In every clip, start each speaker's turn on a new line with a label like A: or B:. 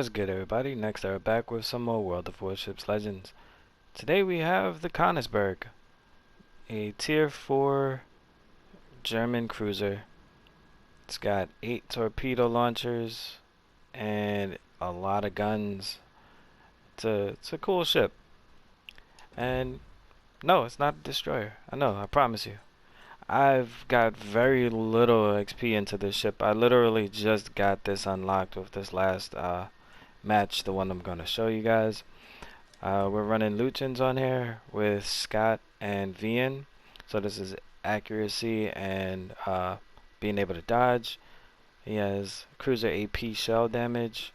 A: What's good, everybody? Next, we're back with some more World of Warships Legends. Today we have the Konigsberg, a Tier 4 German cruiser. It's got 8 torpedo launchers and a lot of guns. It's a cool ship. And no, it's not a destroyer. I know, I promise you. I've got very little XP into this ship. I literally just got this unlocked with this last match, the one I'm going to show you guys. We're running Luchins on here with Scott and Vian. So this is accuracy and being able to dodge. He has cruiser AP shell damage.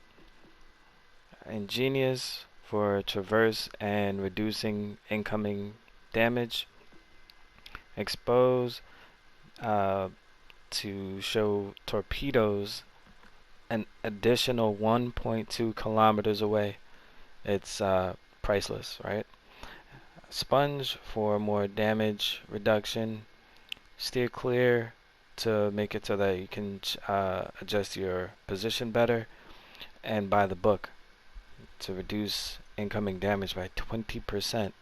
A: Ingenious for traverse and reducing incoming damage. Expose to show torpedoes an additional 1.2 kilometers away. It's priceless, right? Sponge for more damage reduction. Steer clear to make it so that you can adjust your position better. And buy the book to reduce incoming damage by 20%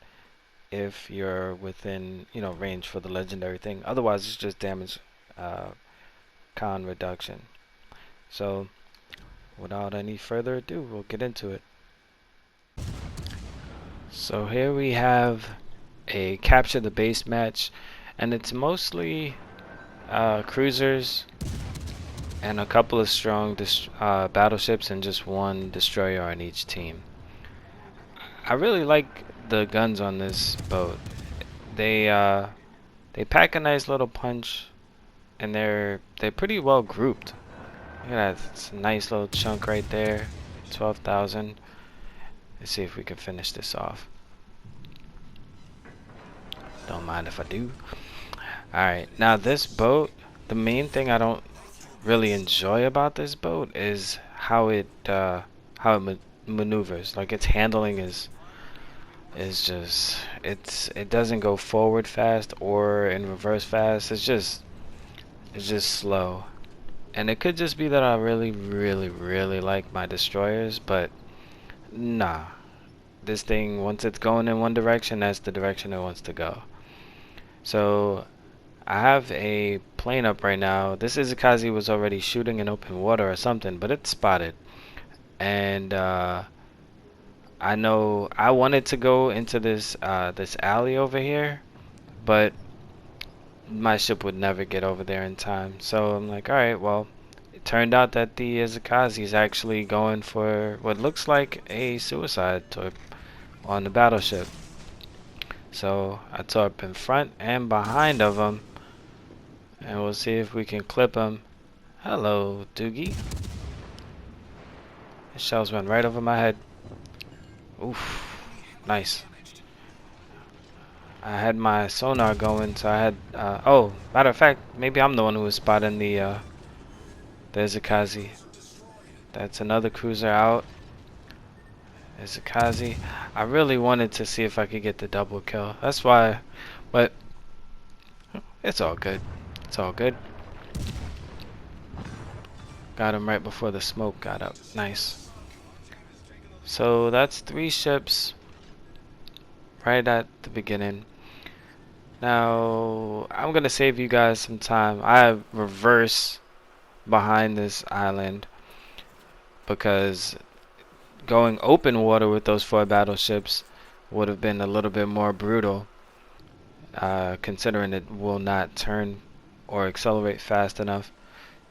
A: if you're within range for the legendary thing. Otherwise it's just damage con reduction. So without any further ado, we'll get into it. So here we have a capture the base match, and it's mostly cruisers and a couple of strong battleships and just one destroyer on each team. I really like the guns on this boat. They pack a nice little punch, and they're pretty well grouped. Look at that, it's a nice little chunk right there. 12,000. Let's see if we can finish this off. Don't mind if I do. Alright, now this boat, the main thing I don't really enjoy about this boat is how it maneuvers. Like, its handling is just it doesn't go forward fast or in reverse fast. It's just slow. And it could just be that I really like my destroyers, but nah. This thing, once it's going in one direction, that's the direction it wants to go. So I have a plane up right now. This Izakazi was already shooting in open water or something, but it's spotted. And I know I wanted to go into this this alley over here, but my ship would never get over there in time. So I'm like, alright, well, it turned out that the Izakazi is actually going for what looks like a suicide torp on the battleship. So I torp in front and behind of him, and we'll see if we can clip him. Hello, Doogie. The shells went right over my head. Oof, nice. I had my sonar going, so I had oh, matter of fact, maybe I'm the one who was spotting the Izakazi. That's another cruiser out. Izakazi. I really wanted to see if I could get the double kill. That's why, but it's all good. It's all good. Got him right before the smoke got up. Nice. So that's 3 ships right at the beginning. Now I'm gonna save you guys some time. I reverse behind this island because going open water with those 4 battleships would have been a little bit more brutal, considering it will not turn or accelerate fast enough.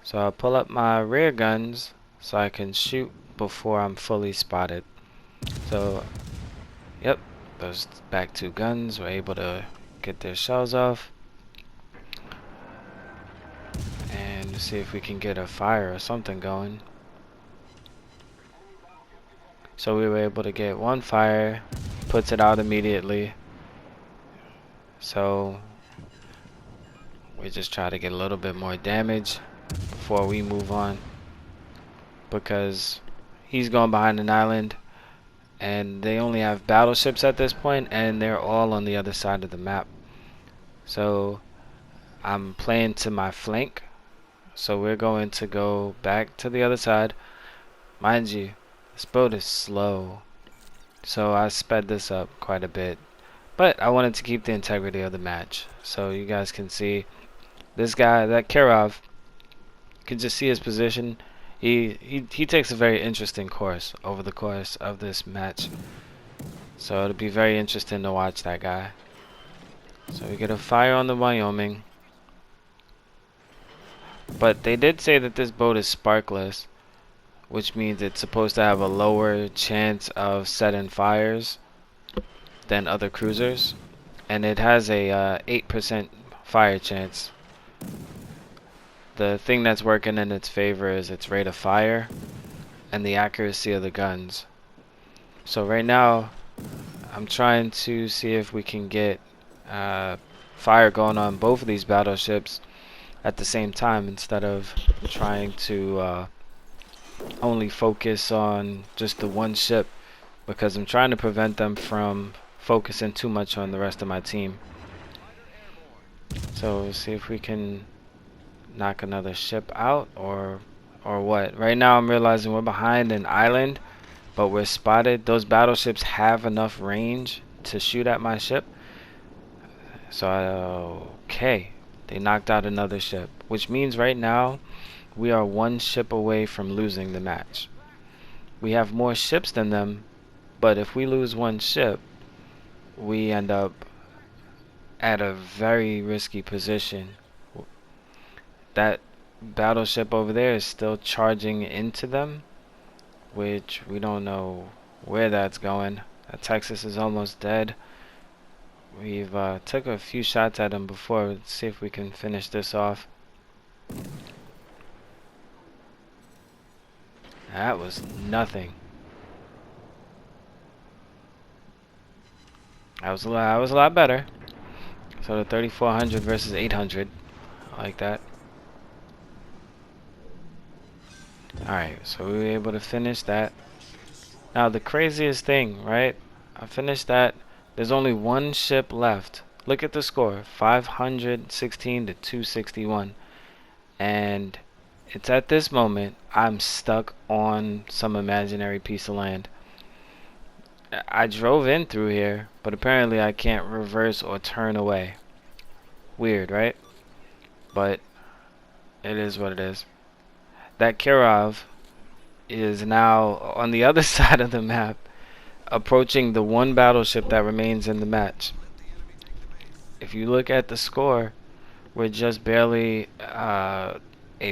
A: So I'll pull up my rear guns so I can shoot before I'm fully spotted. So yep, those back 2 guns were able to get their shells off, and see if we can get a fire or something going. So we were able to get 1 fire, puts it out immediately. So we just try to get a little bit more damage before we move on, because he's going behind an island and they only have battleships at this point, and they're all on the other side of the map. So I'm playing to my flank, so we're going to go back to the other side. Mind you, This boat is slow, so I sped this up quite a bit. But I wanted to keep the integrity of the match. So you guys can see this guy, that Kirov, you can just see his position. He takes a very interesting course over the course of this match. So it'll be very interesting to watch that guy. So we get a fire on the Wyoming. But they did say that this boat is sparkless, which means it's supposed to have a lower chance of setting fires than other cruisers. And it has a 8% fire chance. The thing that's working in its favor is its rate of fire and the accuracy of the guns. So right now, I'm trying to see if we can get fire going on both of these battleships at the same time, instead of trying to only focus on just the one ship, because I'm trying to prevent them from focusing too much on the rest of my team. So we'll see if we can knock another ship out or what. Right now I'm realizing we're behind an island, but we're spotted. Those battleships have enough range to shoot at my ship. So okay, they knocked out another ship, which means right now we are one ship away from losing the match. We have more ships than them, but if we lose one ship, we end up at a very risky position. That battleship over there is still charging into them, which we don't know where that's going. Texas is almost dead. We've took a few shots at him before. Let's see if we can finish this off. That was nothing. That was a lot better. So the 3400 versus 800, I like that. Alright, so we were able to finish that. Now the craziest thing, right? I finished that. There's only one ship left. Look at the score, 516 to 261. And it's at this moment I'm stuck on some imaginary piece of land. I drove in through here, but apparently I can't reverse or turn away. Weird, right? But it is what it is. That Kirov is now on the other side of the map, approaching the one battleship that remains in the match. If you look at the score, we're just barely a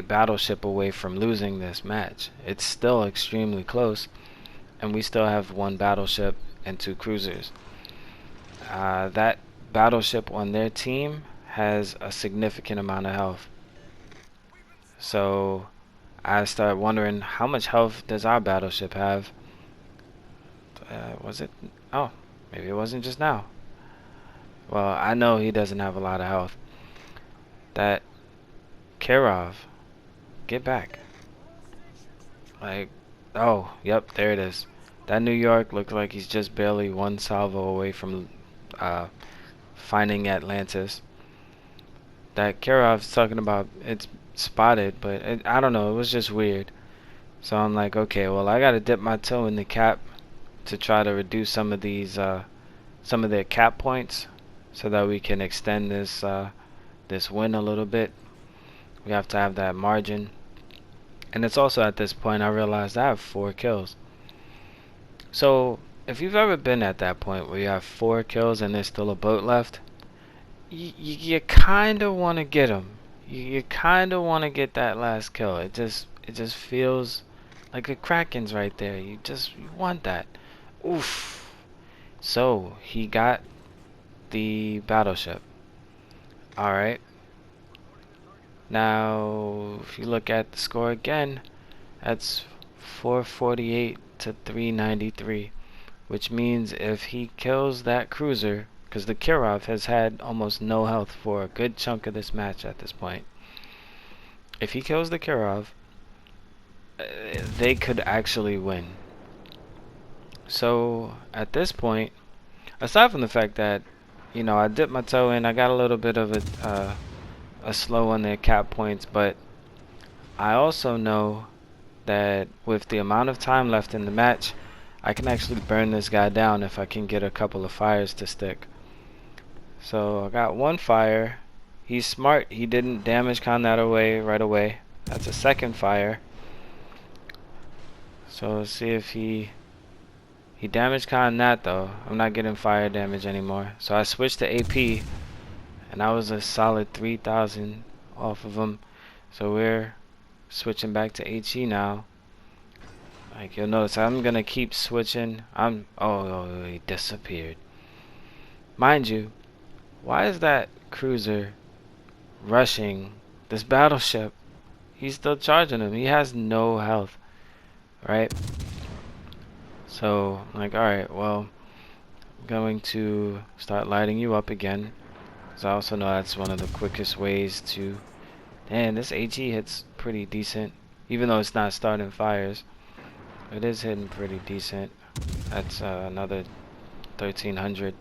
A: battleship away from losing this match. It's still extremely close, and we still have one battleship and two cruisers. That battleship on their team has a significant amount of health. So I start wondering, how much health does our battleship have? Was it? Oh, maybe it wasn't just now. Well, I know he doesn't have a lot of health. That Kirov, get back. Like, oh, yep, there it is. That New York looks like he's just barely one salvo away from finding Atlantis. That Kirov's talking about it's spotted, but I don't know, it was just weird. So I'm like, okay, well, I gotta dip my toe in the cap to try to reduce some of these some of their cap points, so that we can extend this this win a little bit. We have to have that margin. And it's also at this point I realized I have 4 kills. So if you've ever been at that point where you have 4 kills and there's still a boat left, you kind of want to get them. You kind of want to get that last kill. It just feels like a Kraken's right there. You want that. Oof. So he got the battleship. Alright. Now if you look at the score again, that's 448 to 393, which means if he kills that cruiser, because the Kirov has had almost no health for a good chunk of this match at this point. If he kills the Kirov, they could actually win. So at this point, aside from the fact that, you know, I dipped my toe in, I got a little bit of a slow on their cap points, but I also know that with the amount of time left in the match, I can actually burn this guy down if I can get a couple of fires to stick. So I got one fire. He's smart. He didn't damage con that away right away. That's a second fire. So let's see if he damage con that though. I'm not getting fire damage anymore. So I switched to AP, and that was a solid 3,000 off of him. So we're switching back to HE now. Like you'll notice, I'm gonna keep switching. Oh, he disappeared. Mind you, why is that cruiser rushing this battleship? He's still charging him. He has no health, right? So like, alright, well, I'm going to start lighting you up again, because I also know that's one of the quickest ways to... And this HE hits pretty decent, even though it's not starting fires. It is hitting pretty decent. That's another 1,300.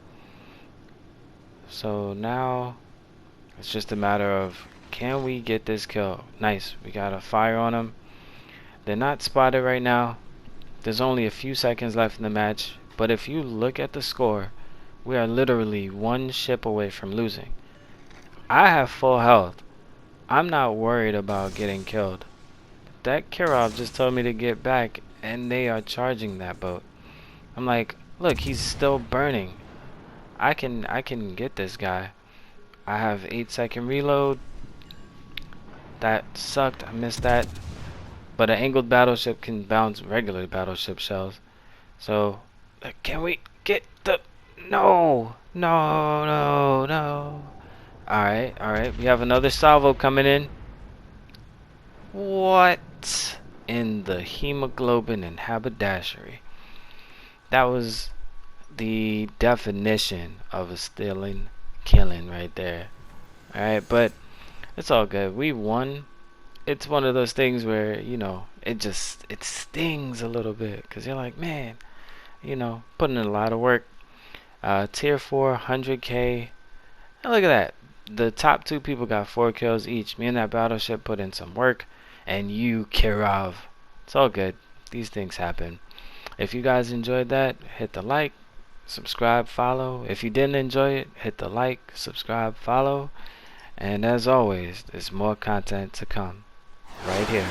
A: So now it's just a matter of, can we get this kill? Nice, we got a fire on them. They're not spotted right now. There's only a few seconds left in the match, but if you look at the score, we are literally one ship away from losing. I have full health. I'm not worried about getting killed. That Kirov just told me to get back, and they are charging that boat. I'm like, look, he's still burning. I can get this guy. I have 8-second reload. That sucked. I missed that. But an angled battleship can bounce regular battleship shells. So, can we get the... No! No, no, no. Alright. We have another salvo coming in. What in the hemoglobin and haberdashery? That was the definition of a stealing killing right there. Alright, but it's all good. We won. It's one of those things where, you know, it stings a little bit, because you're like, man, you know, putting in a lot of work. Tier 4, 100k. And look at that. The top two people got 4 kills each. Me and that battleship put in some work. And you, Kirov. It's all good. These things happen. If you guys enjoyed that, hit the like, subscribe, follow. If you didn't enjoy it, hit the like, subscribe, follow. And as always, there's more content to come right here.